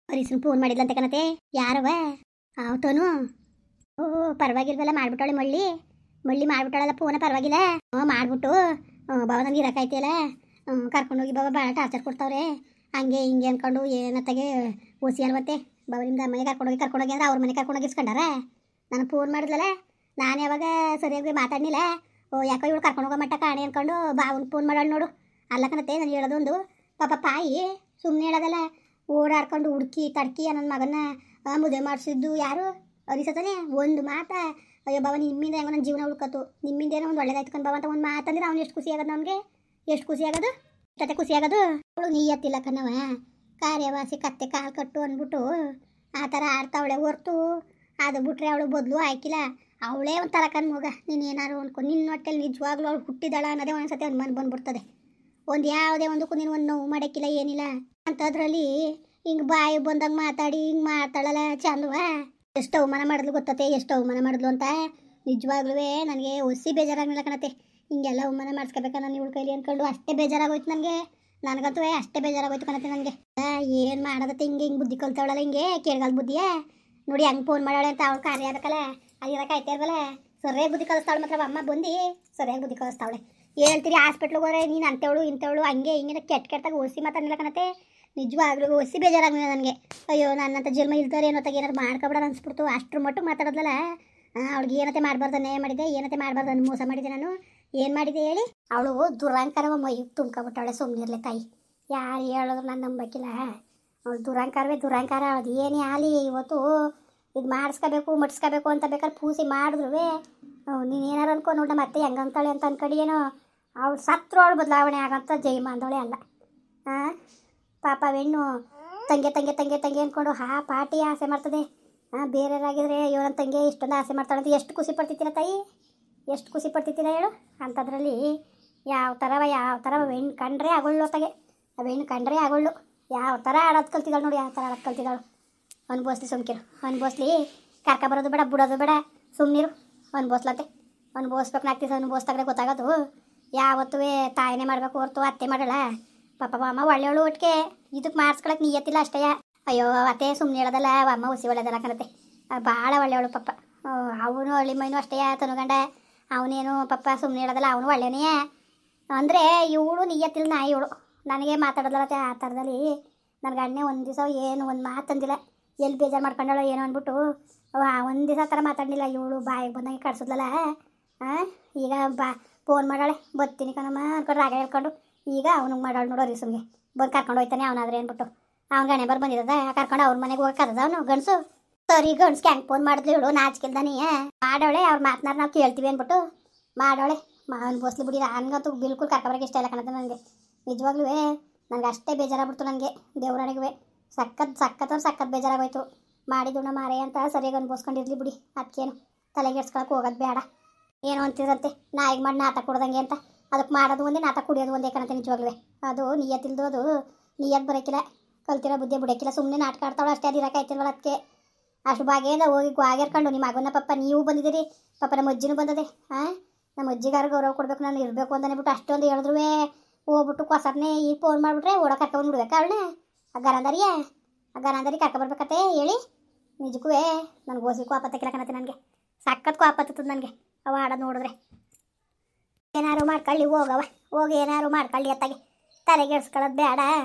ಹರೀಶ್ನ phone ಮಾಡಿದ್ಲಂತೆ ಕಣತೆ. ಯಾರವ ಅವತೋನು? ಓ ಪರವಾಗಿಲ್ವಲ್ಲ, ಮಾಡ್ಬಿಟ್ಟವಳೆ ಮಳ್ಳಿ ಮಾಡ್ಬಿಟ್ಟವಳಲ್ಲ ಫೋನ. ಪರವಾಗಿಲ್ಲ ಮಾಡ್ಬಿಟ್ಟು ಬಾವ ನನಗೆ ಇರೋಕ್ಕಾಯ್ತಿಯಲ್ಲ, ಕರ್ಕೊಂಡೋಗಿ ಬಾಬಾ ಭಾಳ ಟಾರ್ಚರ್ ಕೊಡ್ತಾವ್ರೆ ಹಂಗೆ ಹಿಂಗೆ ಅಂದ್ಕೊಂಡು ಏನತ್ತಾಗೆ ಓಸಿ ಅಲ್ವತ್ತೆ ಬಾಬರಿಂದ ಮನೆ ಕರ್ಕೊಂಡೋಗಿ ಅಂದ್ರೆ ಅವ್ರ ಮನೆ ಕರ್ಕೊಂಡೋಗಿ ಇಸ್ಕೊಂಡಾರ. ನನಗೆ ಫೋನ್ ಮಾಡಿದ್ಲಲ್ಲ, ನಾನು ಯಾವಾಗ ಸರಿಯಾಗಿ ಮಾತಾಡ್ನಿಲ್ಲ. ಯಾಕೋ ಇವಳು ಕರ್ಕೊಂಡೋಗೋ ಮಟ್ಟ ಕಾಣೆ ಅಂದ್ಕೊಂಡು ಬಾವನ್ ಫೋನ್ ಮಾಡೋಳು ನೋಡು. ಅಲ್ಲ ಕಣತೆ ನಾನು ಹೇಳೋದೊಂದು, ಪಾಪ ಪಾಯಿ ಸುಮ್ಮನೆ ಹೇಳೋದಲ್ಲ, ಓಡಾಡ್ಕೊಂಡು ಹುಡುಕಿ ತಡ್ಕಿ ನನ್ನ ಮಗನ ಮದುವೆ ಮಾಡಿಸಿದ್ದು ಯಾರು ಅನಿಸತಾನೆ. ಒಂದು ಮಾತಾ ಅಯ್ಯೋ ಬಾವ ನಿಮ್ಮಿಂದ ಹೆಂಗೋ ನನ್ನ ಜೀವನ ಉಳ್ಕತ್ತು, ನಿಮ್ಮಿಂದ ಏನೋ ಒಂದು ಒಳ್ಳೇದಾಯ್ತು ಕಣ್ ಬಾವ ಅಂತ ಒಂದು ಮಾತಂದ್ರೆ ಅವ್ನು ಎಷ್ಟು ಖುಷಿ ಆಗೋದು, ನಮಗೆ ಎಷ್ಟು ಖುಷಿ ಆಗೋದು, ಜೊತೆ ಖುಷಿ ಆಗೋದು. ಅವಳು ನೀಯತ್ತಿಲ್ಲ ಕಣವ, ಕಾರ್ಯವಾಸಿ ಕತ್ತೆ ಕಾಲು ಕಟ್ಟು ಅಂದ್ಬಿಟ್ಟು ಆ ಥರ ಆಡ್ತಾವಳೆ ಹೊರ್ತು ಅದು ಬಿಟ್ರೆ ಅವಳು ಬದಲು ಆಯ್ಕಿಲ್ಲ. ಅವಳೇ ಒಂಥರ ಕಣ್ ಮಗ. ನೀನು ಏನಾರು ಅಂದ್ಕೊಂಡು ನಿನ್ನ ಹೊಟ್ಟೆಲಿ ನಿಜವಾಗ್ಲೂ ಅವಳು ಹುಟ್ಟಿದಾಳ ಅನ್ನೋದೇ ಒಂದ್ಸತಿ ಅನುಮಾನ ಬಂದ್ಬಿಡ್ತದೆ. ಒಂದು ಯಾವುದೇ ಒಂದಕ್ಕೂ ನೀನು ಒಂದು ನೋವು ಮಾಡೋಕ್ಕಿಲ್ಲ ಏನಿಲ್ಲ ಅಂಥದ್ರಲ್ಲಿ ಹಿಂಗೆ ಬಾಯಿ ಬಂದಂಗೆ ಮಾತಾಡಿ ಹಿಂಗೆ ಮಾತಾಡಲ್ಲ ಚಂದವ. ಎಷ್ಟು ಅವಮಾನ ಮಾಡಿದ್ಲು ಗೊತ್ತತೆ, ಎಷ್ಟು ಅವಮಾನ ಮಾಡಿದ್ಲು ಅಂತ. ನಿಜವಾಗ್ಲೂ ನನಗೆ ಒಸಿ ಬೇಜಾರಾಗಲಿಲ್ಲ ಕಣತೆ. ಹಿಂಗೆಲ್ಲ ಅವಮಾನ ಮಾಡಿಸ್ಕೋಬೇಕ ನಾನು ಇವಳ ಕೈಲಿ ಅಂದ್ಕೊಂಡು ಅಷ್ಟೇ ಬೇಜಾರಾಗೋಯ್ತು ನನಗಂತೂ ಅಷ್ಟೇ ಬೇಜಾರಾಗೋಯ್ತು ಕಣತೆ ನನಗೆ. ಏನು ಮಾಡೋದತ್ತೆ ಹಿಂಗೆ ಬುದ್ಧಿ ಕಲ್ತಾವಳಲ್ಲ, ಹಿಂಗೆ ಕೇಳ್ಗಾಲ ಬುದ್ಧಿಯೇ ನೋಡಿ ಹಂಗೆ ಫೋನ್ ಮಾಡಾಳೆ ಅಂತ ಅವ್ಳು ಕಾರ್ಯ ಆಗಬೇಕಲ್ಲ, ಅದು ಇರೋಕೆ ಆಯ್ತಾ ಇಲ್ವಲ್ಲ. ಸರಿಯಾಗಿ ಬುದ್ಧಿ ಕಲಿಸ್ತಾವಳೆ ಮಾತ್ರ ಅಮ್ಮ ಬಂದು ಸರಿಯಾಗಿ ಬುದ್ಧಿ ಕಲಿಸ್ತಾವಳೆ. ಹೇಳ್ತೀರಿ ಹಾಸ್ಪಿಟ್ಲಿಗೆ ಹೋದ್ರೆ ನೀನು ಅಂಥವಳು ಇಂಥವಳು ಹಂಗೆ ಹಿಂಗೆ ಕೆಟ್ಟಾಗ ಓಸಿ ಮಾತಾಡಲಿಲ್ಲ ಕಣತೆ. ನಿಜವಾಗ್ಲೂ ಓಸಿ ಬೇಜಾರಾಗಲಿಲ್ಲ ನನಗೆ. ಅಯ್ಯೋ ನನ್ನಂಥ ಜನ್ಮ ಇಲ್ತಾರೆ ಏನೋ ತಾಗ ಏನಾರು ಮಾಡ್ಕೊಬಿಡೋದು ಅನ್ಸ್ಬಿಡ್ತು. ಅಷ್ಟ್ರ ಮಟ್ಟಿಗೆ ಮಾತಾಡೋದಲ್ಲ. ಅವಳಿಗೆ ಏನತ್ತೆ ಮಾಡಬಾರ್ದು ಅನ್ಯಾಯ ಮಾಡಿದೆ, ಏನತ್ತೆ ಮಾಡಬಾರ್ದು ಅನ್ನು ಮೋಸ ಮಾಡಿದೆ. ನಾನು ಏನು ಮಾಡಿದೆ ಹೇಳಿ? ಅವಳು ದುರಂಕಾರವ ಮೈ ತುಂಬ್ಕೊಬಿಟ್ಟವಳೆ. ಸುಮ್ಮನಿರ್ಲೆ ತಾಯಿ, ಯಾರು ಹೇಳಿದ್ರು ನಾನು ನಂಬಕ್ಕಿಲ್ಲ. ಅವಳು ದುರಂಕಾರ. ಅದು ಏನೇ ಆಗಲಿ ಇವತ್ತು ಇದು ಮಾಡಿಸ್ಕೋಬೇಕು ಮಟ್ಸ್ಕೋಬೇಕು ಅಂತ ಬೇಕಾದ್ರೆ ಪೂಸಿ ಮಾಡಿದ್ರು ನೀನು ಏನಾರು ಅನ್ಕೊ ನೋಡ ಮತ್ತೆ ಹೆಂಗಂತಾಳೆ ಅಂತ ಅನ್ಕಡಿ ಏನೋ. ಅವಳು ಸತ್ರು ಅವಳು ಬದಲಾವಣೆ ಆಗಂತ ಜೈಮ ಅಂದವಳೆ ಅಲ್ಲ. ಪಾಪ ಹೆಣ್ಣು ತಂಗೆ ಅಂದ್ಕೊಂಡು ಪಾಟಿ ಆಸೆ ಮಾಡ್ತದೆ. ಬೇರೆಯವರಾಗಿದ್ರೆ ಅಯ್ಯೋ ನನ್ನ ತಂಗೆ ಇಷ್ಟೊಂದು ಆಸೆ ಮಾಡ್ತಾಳೆ ಅಂತ ಎಷ್ಟು ಖುಷಿ ಪಡ್ತಿತ್ತಿಲ್ಲ ತಾಯಿ, ಎಷ್ಟು ಖುಷಿ ಪಡ್ತಿತ್ತಿಲ್ಲ ಹೇಳು. ಅಂಥದ್ರಲ್ಲಿ ಯಾವ ಥರ ಹೆಣ್ಣು ಕಂಡ್ರೆ ಆಗೊಳ್ಳು ತಗೆ, ಹೆಣ್ಣು ಕಂಡ್ರೆ ಆಗೊಳ್ಳು. ಯಾವ ಥರ ಆಡೋದು ಕಲ್ತಿದ್ದಾಳು ನೋಡಿ, ಯಾವ ಥರ ಆಡೋದು ಕಲ್ತಿದ್ದಾಳು. ಅನ್ಬೋಸ್ಲಿ ಸುಮ್ಕಿರು, ಅನ್ಬೋಸ್ಲಿ. ಬರೋದು ಬೇಡ, ಬಿಡೋದು ಬೇಡ, ಸುಮ್ಮನಿರು. ಅನ್ಬೋಸ್ಲತ್ತೆ, ಅನ್ಬೋಸ್ಬೇಕು ನಾಗ್ತಿದ್ದ. ಅನ್ಬೋಸ್ದಾಗಲೇ ಗೊತ್ತಾಗೋದು. ಯಾವತ್ತೂ ತಾಯಿನೇ ಮಾಡಬೇಕು ಹೊರ್ತು ಅತ್ತೆ ಮಾಡಲ್ಲ. ಪಾಪ ಅಮ್ಮ ಒಳ್ಳೆಯವಳು ಒಟ್ಟಿಗೆ ಇದಕ್ಕೆ ಮಾಡಿಸ್ಕೊಳಕ್ಕೆ ನೀಯತ್ತಿಲ್ಲ ಅಷ್ಟೇ. ಅಯ್ಯೋ ಅತ್ತೆ ಸುಮ್ಮನೆ ಹೇಳೋದಲ್ಲ, ಅಮ್ಮ ಹುಸಿ ಒಳ್ಳೆದಲ್ಲ ಕಣತೆ, ಭಾಳ ಒಳ್ಳೆಯವಳು ಪಾಪ. ಅವನು ಹಳ್ಳಿ ಮೈನು ಅಷ್ಟೇ ತನುಗಂಡ. ಅವನೇನು ಪಾಪ ಸುಮ್ಮನೆ ಹೇಳೋದಲ್ಲ, ಅವನು ಒಳ್ಳೆಯವನೇ. ಅಂದರೆ ಇವಳು ನೀಯತ್ತಿಲ್ಲ ನಾಯಿ ಇವಳು. ನನಗೆ ಮಾತಾಡೋದಲ್ಲ ಆ ಥರದಲ್ಲಿ. ನನ್ನ ಗಂಡನೇ ಒಂದು ದಿವಸ ಏನು ಒಂದು ಮಾತಂದಿಲ್ಲ, ಎಲ್ಲಿ ಬೇಜಾರು ಮಾಡ್ಕೊಂಡಳು ಏನೋ ಅಂದ್ಬಿಟ್ಟು ಒಂದು ದಿವಸ ಥರ ಮಾತಾಡಲಿಲ್ಲ. ಇವಳು ಬಾಯಿಗೆ ಬಂದಂಗೆ ಕಡ್ಸಿದ್ಲಲ್ಲ. ಈಗ ಫೋನ್ ಮಾಡಾಳೆ, ಬರ್ತೀನಿ ಕಣಮ್ಮ ಅನ್ಕೊಂಡು ರಾಗ ಹೇಳ್ಕೊಂಡು. ಈಗ ಅವ್ನಿಗೆ ಮಾಡಾಳು ನೋಡೋ ರೀಸುಮ್ಗೆ ಬಂದು ಕರ್ಕೊಂಡು ಹೋಯ್ತಾನೆ ಅವನಾದ್ರೆ ಅಂದ್ಬಿಟ್ಟು. ಅವ್ನ ಗಣೆ ಬಂದಿರೋದ ಕರ್ಕೊಂಡು ಅವ್ರ ಮನೆಗೆ ಹೋಗಕ್ಕದ ಅವನು ಗಂಡಸು. ಸರಿ ಗಂಡ್ಸ್ಗೆ ಹೆಂಗೆ ಫೋನ್ ಮಾಡಿದ್ಲು ಇವಳು ನಾಚಿಕೆಲ್ದಾನೆ ಮಾಡೋಳೆ. ಅವ್ರು ಮಾತನಾಡಿ ನಾವು ಕೇಳ್ತೀವಿ ಅಂದ್ಬಿಟ್ಟು ಮಾಡೋಳೆ. ಅನ್ಬೋಸ್ಲಿ ಬಿಡಿ. ನನಗಂತೂ ಬಿಲ್ಕುಲ್ ಕರ್ಕೊಬರಕ್ಕೆ ಇಷ್ಟ ಇಲ್ಲ ಕಣತೆ ನನಗೆ. ನಿಜವಾಗ್ಲೂ ನನಗೆ ಅಷ್ಟೇ ಬೇಜಾರಾಗ್ಬಿಡ್ತು. ನನಗೆ ದೇವರಾಣಿಗೆ ಸಖತ್ ಬೇಜಾರಾಗೋಯ್ತು. ಮಾಡಿದ್ದು ಮಾರೇ ಅಂತ ಸರಿಯಾಗಿ ಅನ್ಬೋಸ್ಕೊಂಡಿರ್ಲಿ ಬಿಡಿ. ಅದಕ್ಕೇನು ತಲೆಗೆಡ್ಸ್ಕೊಳಕ್ಕೆ ಹೋಗೋದು ಬೇಡ. ಏನೋ ಅಂತಿರಂತೆ ನಾಯಿಗೆ ಮಾಡಿ ನಾಟ ಕೊಡ್ದಂಗೆ ಅಂತ. ಅದಕ್ಕೆ ಮಾಡೋದು ಒಂದೇ, ನಾಟ ಕುಡಿಯೋದು ಒಂದೇ ಕಣತೆ. ನಿಜವಾಗ್ಲೂ ಅದು ನಿಯತ್ತಿಲ್ದು, ಅದು ನಿಯತ್ ಬರೋಕ್ಕಿಲ್ಲ, ಕಲ್ತಿರೋ ಬುದ್ಧಿ ಬಿಡೋಕ್ಕಿಲ್ಲ. ಸುಮ್ಮನೆ ನಾಟಕ ಆಡ್ತಾವಳು ಅಷ್ಟೇ. ಅದು ಇರೋಕ್ಕಾಯ್ತಿಲ್ವಲ್ಲ ಅದಕ್ಕೆ. ಅಷ್ಟು ಭಾಗ್ಯದಿಂದ ಹೋಗಿ ಆಗಿರ್ಕೊಂಡು ನಿಮ್ಮ ಮಗನ ಪಾಪ ನೀವು ಬಂದಿದ್ದೀರಿ, ಪಾಪ ನಮ್ಮ ಅಜ್ಜಿನೂ ಬಂದದೆ. ನಮ್ಮ ಅಜ್ಜಿಗಾರು ಗೌರವ ಕೊಡಬೇಕು, ನಾನು ಇರಬೇಕು ಅಂತಲೇ ಬಿಟ್ಟು ಅಷ್ಟೊಂದು ಹೇಳಿದ್ರು ಹೋಗ್ಬಿಟ್ಟು ಕೊಸರ್ನೇ ಈಗ ಫೋನ್ ಮಾಡಿಬಿಟ್ರೆ ಓಡೋ ಕರ್ಕೊಂಡು ಬಿಡ್ಬೇಕಾ ಅವಳನ್ನ? ಆ ಗರಂದರಿ ಕರ್ಕೊಬರ್ಬೇಕತ್ತೆ ಹೇಳಿ. ನಿಜಕ್ಕೂ ನನಗೆ ಓಸಿ ಕೋಪತ್ತಕ್ಕಿಲ್ಲ ಕಣತೆ. ನನಗೆ ಸಖತ್ ಕೋಪತ್ತದ ನನಗೆ ಅವ ಆಡೋದು ನೋಡಿದ್ರೆ. ಏನಾರು ಮಾಡ್ಕೊಳ್ಳಿ ಹೋಗಿ ಏನಾರು ಮಾಡ್ಕೊಳ್ಳಿ ಅತ್ತಾಗೆ. ತಲೆಗೆಡ್ಸ್ಕೊಳ್ಳೋದು ಬೇಡ,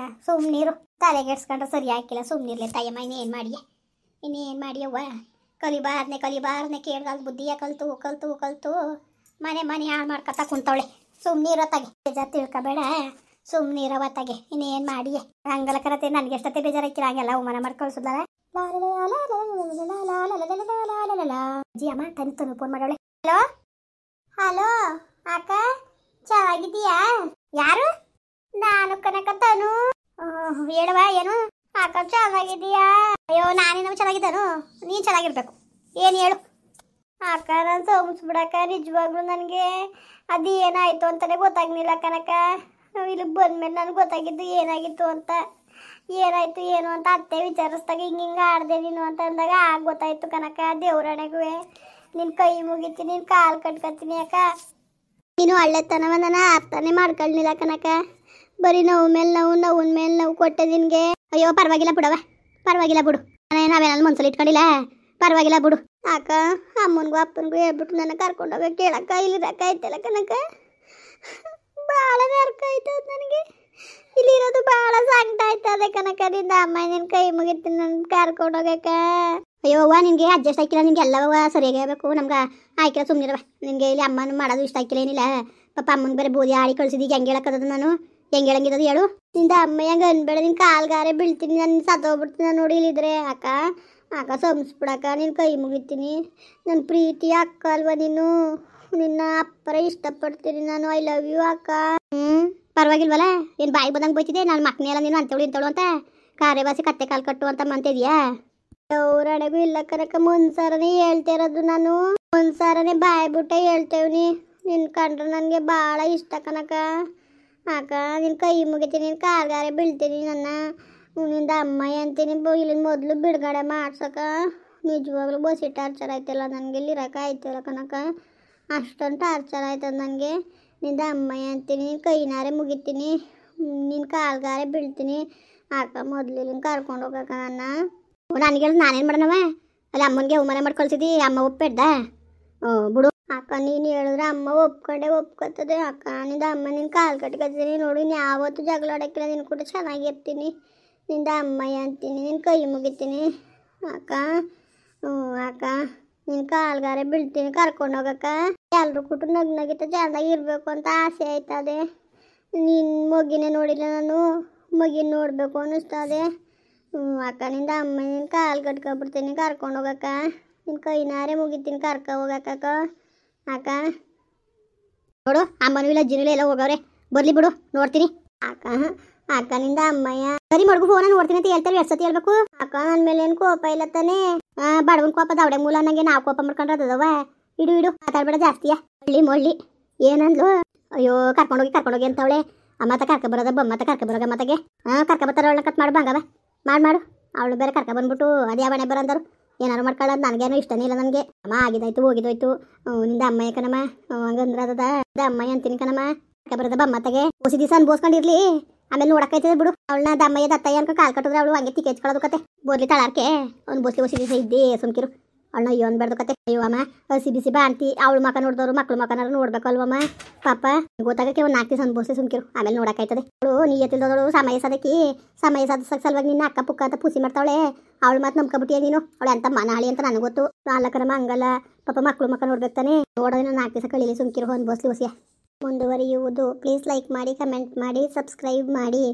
ಸುಮ್ಮನೀರು. ತಲೆಗೆಡ್ಸ್ಕೊಂಡ್ರೆ ಸರಿ ಹಾಕಿಲ್ಲ, ಸುಮ್ಮನಿರ್ಲಿ ತಾಯಮ್ಮ. ಇನ್ನೇನು ಮಾಡಿಯವ್ವ? ಕಲಿಬಾರ್ನೆ ಕೇಳ್ಗಾಲ ಬುದ್ಧಿಯ ಕಲ್ತು ಮನೆ ಹಾಳು ಮಾಡ್ಕೊತ ಕುಂತವಳೆ. ಸುಮ್ಮನಿರತ್ತಾಗೆ, ಬೇಜಾರು ತಿಳ್ಕೊಬೇಡ, ಸುಮ್ಮನಿರವತ್ತಾಗೆ. ಇನ್ನೇನು ಮಾಡಿಯೇ ಹಂಗಲ್ಲ ಕರತೆ. ನನಗೆ ಎಷ್ಟೊತ್ತೆ ಬೇಜಾರಾಕಿಲ್ಲ, ಹಂಗೆಲ್ಲ ಅವಮಾನ ಮಾಡಿ ಕಳ್ಸೋದಲ್ಲ. ಅಜ್ಜಿ ಅಮ್ಮ ತನು ಫೋನ್ ಮಾಡೋಳೆ. ಹಲೋ ಅಕ್ಕ, ಚೆನ್ನಾಗಿದ್ದೀಯಾ? ಯಾರು? ನಾನು ಕನಕತ್ತನು. ಹೇಳುವ ಏನು? ಅಕ್ಕ ಚೆನ್ನಾಗಿದ್ದೀಯಾ? ಅಯ್ಯೋ ನಾನೇನೋ ಚೆನ್ನಾಗಿದ್ದಾನು, ನೀನು ಚೆನ್ನಾಗಿರ್ಬೇಕು. ಏನು ಹೇಳು ಅಕ್ಕ? ನಾನು ಸೋಮಿಸ್ಬಿಡಕ್ಕ. ನಿಜವಾಗ್ಲೂ ನನಗೆ ಅದು ಏನಾಯಿತು ಅಂತಲೇ ಗೊತ್ತಾಗ್ಲಿಲ್ಲ ಕನಕ. ಇಲ್ಲಿಗೆ ಬಂದ್ಮೇಲೆ ನನಗೆ ಗೊತ್ತಾಗಿದ್ದು ಏನಾಗಿತ್ತು ಅಂತ. ಏನಾಯ್ತು ಏನು ಅಂತ ಅತ್ತೆ ವಿಚಾರಿಸ್ದಾಗ ಹಿಂಗೆ ಆಡ್ದೆ ನೀನು ಅಂತ ಅಂದಾಗ ಗೊತ್ತಾಯ್ತು ಕನಕ. ದೇವ್ರಣೆಗೂ ನಿನ್ನ ಕೈ ಮುಗಿತೀನಿ, ನಿನ್ನ ಕಾಲು ಕಟ್ಕೊತೀನಿ ಅಕ್ಕ. ನೀನು ಒಳ್ಳೆತನವ ನಾನು ಅರ್ಥನೇ ಮಾಡ್ಕೊಳ್ಳಿಲ್ಲ ಕನಕ. ಬರೀ ನೋವು ಮೇಲೆ ನೋವು, ನೋವಿನ ಮೇಲೆ ನೋವು ಕೊಟ್ಟೆ ನಿನಗೆ. ಅಯ್ಯೋ ಪರವಾಗಿಲ್ಲ ಬಿಡವ, ಪರವಾಗಿಲ್ಲ ಬಿಡು, ನಾವೇನಾದ್ರು ಮನ್ಸಲ್ಲಿ ಇಟ್ಕೊಂಡಿಲ್ಲ, ಪರವಾಗಿಲ್ಲ ಬಿಡು. ಅಕ್ಕ ಅಮ್ಮನಿಗೂ ಅಪ್ಪನಿಗೂ ಹೇಳ್ಬಿಟ್ಟು ನನ್ನ ಕರ್ಕೊಂಡೋಗ ಕೇಳಕ್ಕ, ಇಲ್ಲಿ ರೊಕ್ಕ ಐತಲ್ಲ ಕನಕ, ಭಾಳ ನರ್ಕ ಆಯ್ತದ ನನಗೆ, ಇಲ್ಲಿರೋದು ಭಾಳ ಸಂಕಟ ಆಯ್ತದೆ ಕನಕದಿಂದ. ಅಮ್ಮ ನಿನ್ನ ಕೈ ಮುಗಿತೀನಿ, ನನ್ನ ಕರ್ಕೊಂಡೋಗಕ್ಕ. ಅಯ್ಯೋ ಅವ್ವ, ನಿನಗೆ ಅಡ್ಜಸ್ಟ್ ಆಗಿಲ್ಲ, ನಿನಗೆ ಎಲ್ಲವ ಸರಿಯಾಗಿ ಹೇಳ್ಬೇಕು, ನಮ್ಗೆ ಆಯ್ಕಿಲ್ಲ ಸುಮ್ಮನಿರವ. ನಿನಗೆ ಇಲ್ಲಿ ಅಮ್ಮನ ಮಾಡೋದು ಇಷ್ಟ ಆಗಿಲ್ಲ, ಏನಿಲ್ಲ ಪಾಪ ಅಮ್ಮನ ಬೇರೆ ಬೋದಿ ಆಡಿ ಕಳ್ಸಿದ್ದು, ಈಗ ಹೆಂಗೆ ಹೇಳಕ್ಕದ ನಾನು, ಹೆಂಗೆ ಹೇಳಂಗಿರೋದು ಹೇಳು. ನಿಂದ ಅಮ್ಮ ಹೆಂಗೆ ಅನ್ಬೇಡ, ನಿನ್ನ ಕಾಲ್ಗಾರೆ ಬೀಳ್ತೀನಿ, ನಾನು ಸತ್ತೋಗ್ಬಿಡ್ತೀನಿ ನಾನು ನೋಡಿ ಇಲ್ಲಿದ್ರೆ. ಅಕ್ಕ ಅಕ್ಕ ಸಂಸ್ಬಿಡಕ್ಕ, ನಿನ್ನ ಕೈ ಮುಗಿತೀನಿ, ನನ್ನ ಪ್ರೀತಿ ಅಕ್ಕ ಅಲ್ವ ನೀನು, ನಿನ್ನ ಅಪ್ಪರ ಇಷ್ಟಪಡ್ತೀನಿ ನಾನು, ಐ ಲವ್ ಯು ಅಕ್ಕ. ಪರವಾಗಿಲ್ವಲ್ಲ, ಏನು ಬಾಯಿ ಬಂದಂಗೆ ಬೈತಿದೆ, ನಾನು ಮಕ್ಕನೇ ಎಲ್ಲ ನೀನು ಅಂತೇಳಿ ಇಂತವಳು ಅಂತ, ಕಾರ್ಯವಾಸಿ ಕತ್ತೆ ಕಾಲು ಕಟ್ಟು ಅಂತ ಅಂತಿದ್ಯಾ? ಅವ್ರಡೆಗೂ ಇಲ್ಲ ಕನಕ, ಮುಂದ್ಸಾರನೇ ಹೇಳ್ತಿರೋದು ನಾನು, ಮುಂದ್ಸಾರನೇ ಬಾಯಿ ಬಿಟ್ಟೆ ಹೇಳ್ತೇವ್ನಿ. ನಿನ್ನ ಕಂಡ್ರೆ ನನಗೆ ಭಾಳ ಇಷ್ಟ ಕನಕ. ಅಕ್ಕ ನಿನ್ನ ಕೈ ಮುಗಿತೀನಿ, ನಿನ್ನ ಕಾಲ್ಗಾರೆ ಬೀಳ್ತೀನಿ, ನನ್ನ ನಿಂದ ಅಮ್ಮ ಅಂತೀನಿ. ಇಲ್ಲಿನ ಮೊದಲು ಬಿಡುಗಡೆ ಮಾಡ್ಸಕ್ಕ, ನಿಜವಾಗ್ಲೂ ಬಸಿ ಟಾರ್ಚರ್ ಆಯ್ತಲ್ಲ ನನಗೆ, ಇಲ್ಲಿ ಇರೋಕೆ ಆಯ್ತಲ್ಲ ಕನಕ, ಅಷ್ಟೊಂದು ಟಾರ್ಚರ್ ಆಯ್ತದ ನನಗೆ. ನಿಂದ ಅಮ್ಮ ಅಂತೀನಿ, ನಿನ್ನ ಕೈನಾರೆ ಮುಗಿತೀನಿ, ನಿನ್ನ ಕಾಲ್ಗಾರೆ ಬೀಳ್ತೀನಿ. ಅಕ್ಕ ಮೊದಲು ಇಲ್ಲಿನ ಕರ್ಕೊಂಡು ಹೋಗಕ್ಕ ನನ್ನ. ನನಗೆ ನಾನೇನು ಮಾಡೋಣವ, ಅಲ್ಲಿ ಅಮ್ಮನಿಗೆ ಅವಮಾನ ಮಾಡಿ ಕಳ್ಸಿದ್ದಿ, ಅಮ್ಮ ಒಪ್ಪಿಡ್ದ ಬಿಡು. ಅಕ್ಕ ನೀನು ಹೇಳಿದ್ರೆ ಅಮ್ಮ ಒಪ್ಕೊಂಡೆ ಒಪ್ಕೊತದೆ. ಅಕ್ಕ ನಿಂದ ಅಮ್ಮ ನಿನ್ನ ಕಾಲು ಕಟ್ಕೊತೀನಿ ನೋಡು, ನೀನು ಯಾವತ್ತೂ ಜಗಳ ಆಡೋಕ್ಕಿಲ್ಲ, ನಿನ್ನ ಕೂಡ ಚೆನ್ನಾಗಿರ್ತೀನಿ. ನಿಂದ ಅಮ್ಮ ಅಂತೀನಿ, ನಿನ್ನ ಕೈ ಮುಗಿತೀನಿ ಅಕ್ಕ. ಅಕ್ಕ ನಿನ್ನ ಕಾಲ್ಗಾರೆ ಬೀಳ್ತೀನಿ, ಕರ್ಕೊಂಡೋಗಕ್ಕ. ಎಲ್ಲರೂ ಕೂಟ ನಗ್ನಗಿತ ಚೆಂದಾಗಿ ಇರಬೇಕು ಅಂತ ಆಸೆ ಆಯ್ತದೆ. ನಿನ್ನ ಮಗಿನೇ ನೋಡಿಲ್ಲ ನಾನು, ಮಗಿನ ನೋಡಬೇಕು ಅನ್ನಿಸ್ತದೆ. ಅಕ್ಕ ನಿಂದ ಅಮ್ಮ ನಿನ್ನ ಕಾಲು ಕಟ್ಕೊಬಿಡ್ತೀನಿ, ಕರ್ಕೊಂಡೋಗಕ್ಕ. ನಿನ್ನ ಕೈನಾರೆ ಮುಗಿತೀನಿ, ಹೋಗಕ್ಕ. ಅಕ್ಕ ನೋಡು, ಅಮ್ಮನೂ ಇಲ್ಲ ಅಜ್ಜಿನೂ ಎಲ್ಲ ಹೋಗವ್ರೆ, ಬರಲಿ ಬಿಡು ನೋಡ್ತೀನಿ. ಅಕ್ಕ ಅಕ್ಕ ನಿಂದ ಅಮ್ಮಯ್ಯ ಸರಿ ಮಡ್ಗು ಫೋನ ನೋಡ್ತೀನಿ ಅಂತ ಹೇಳ್ತಾರೆ, ಎಷ್ಟು ಸತಿ ಹೇಳ್ಬೇಕು? ಅಕ್ಕ ನನ್ನ ಮೇಲೆ ಏನು ಕೋಪ ಇಲ್ಲ ತಾನೇ? ಬಡವನ ಕೋಪ ದವಡೆ ಮೂಲ, ನನಗೆ ನಾವು ಕೋಪ ಮಾಡ್ಕೊಂಡ್ರೆ ಅದವ. ಇಡು ಮಾತಾಡ್ಬೇಡ ಜಾಸ್ತಿಯ. ಮೊಳ್ಳಿ ಏನಂದ್ಲು? ಅಯ್ಯೋ ಕರ್ಕೊಂಡೋಗಿ ಅಂತವಳೆ. ಅಮ್ಮತ್ತ ಕರ್ಕ ಬರೋದ ಬಮ್ಮತ್ತ ಕರ್ಕ ಬರೋಗ ಅಮ್ಮತ್ತಗೆ ಕರ್ಕ ಅವಳನ್ನ ಕಟ್ ಮಾಡು ಬಂಗವ, ಮಾಡು ಅವಳು ಬೇರೆ ಕರ್ಕ ಬಂದ್ಬಿಟ್ಟು ಅದೇ ಅವಣೆ ಬರೋಂದರು ಏನಾರು ಮಾಡ್ಕೊಳ್ಳೋದು ನನಗೇನು ಇಷ್ಟನೇ ಇಲ್ಲ ನನಗೆ. ಅಮ್ಮ ಆಗಿದಾಯ್ತು ಹೋಗಿದೋಯ್ತು, ನಿಂದ ಅಮ್ಮಯ್ಯ ಕಣಮ್ಮ, ಹಂಗಂದ್ರೆ ಅದದ ಅಮ್ಮಯ್ಯ ಅಂತೀನಿ ಕಣಮ್ಮ. ಕರ್ಕ ಬರೋದ ಬಮ್ಮತ್ತಗೆ ಹೊಸ ದಿವಸ ಅನ್ಬೋಸ್ಕೊಂಡಿರ್ಲಿ, ಆಮೇಲೆ ನೋಡಕೈತದೆ ಬಿಡು. ಅವಳನ್ನ ದಮ್ಮಯ್ಯ ದತ್ತಯ್ಯ ಅನ್ಕೊಂಡು ಕಾಲು ಕಟ್ಟಿದ್ರೆ ಅವಳು ಹಂಗೆ ತಿಕ್ಕಿ ಹೆಚ್ಕೊಳ್ಳೋದು ಕತೆ. ಬೋರ್ಲಿ ತಳಾರ್ಕೆ ಅವ್ನು ಬೋಸ್ಲಿ ಹೊಸ ದಿವಸ ಇದ್ದೇ ಸುಮ್ಕಿರು. ಅವಳನ್ನ ಅಯ್ಯೋ ಅನ್ಬಾರ್ದು ಕತೆ. ಅಯ್ಯೋ ಅಮ್ಮ ಹಸಿ ಬಿಸಿ ಬಾಂತಿ, ಅವಳು ಮಕ್ಕ ನೋಡಿದವರು ಮಕ್ಳು ಮಕ್ಕನಾರು ನೋಡ್ಬೇಕು ಅಲ್ವಮ್ಮ ಪಾಪ. ಗೊತ್ತಾಗಕ್ಕೆ ಒಂದು 4 ದಿವಸ ಅನ್ಬೋಸಿ ಸುಮ್ಕಿರು, ಆಮೇಲೆ ನೋಡಕ್ಕಾಯ್ತದೆ. ಅವಳು ನೀಯತ್ತಿಲ್ದವಳು ಸಮಯ ಸಾಧಿಸಕ್ಕೆ ಸಲುವಾಗಿ ನಿನ್ನ ಅಕ್ಕ ಪುಕ್ಕ ಅಂತ ಪೂಸಿ ಮಾಡ್ತಾವಳೆ. ಅವಳು ಮಾತು ನಂಬ್ಕೊಬಿಟ್ಟಿಯ ನೀನು, ಅವಳು ಅಂತ ಮನಾಳಿ ಅಂತ ನನಗೆ ಗೊತ್ತು. ನಾಲ್ಕರಮ್ಮ ಹಂಗಲ್ಲ ಪಾಪ, ಮಕ್ಳು ಮಕ್ಕ ನೋಡ್ಬೇಕು ತಾನೆ. ನೋಡೋದೇನೋ 4 ದಿವಸ ಕಳೀಲಿ ಸುಮ್ಕಿರು, ಅನ್ಬೋಸ್ಲಿ ಹೊಸಿಯ. ಮುಂದುವರಿಯುವುದು. ಪ್ಲೀಸ್ ಲೈಕ್ ಮಾಡಿ, ಕಮೆಂಟ್ ಮಾಡಿ, ಸಬ್ಸ್ಕ್ರೈಬ್ ಮಾಡಿ.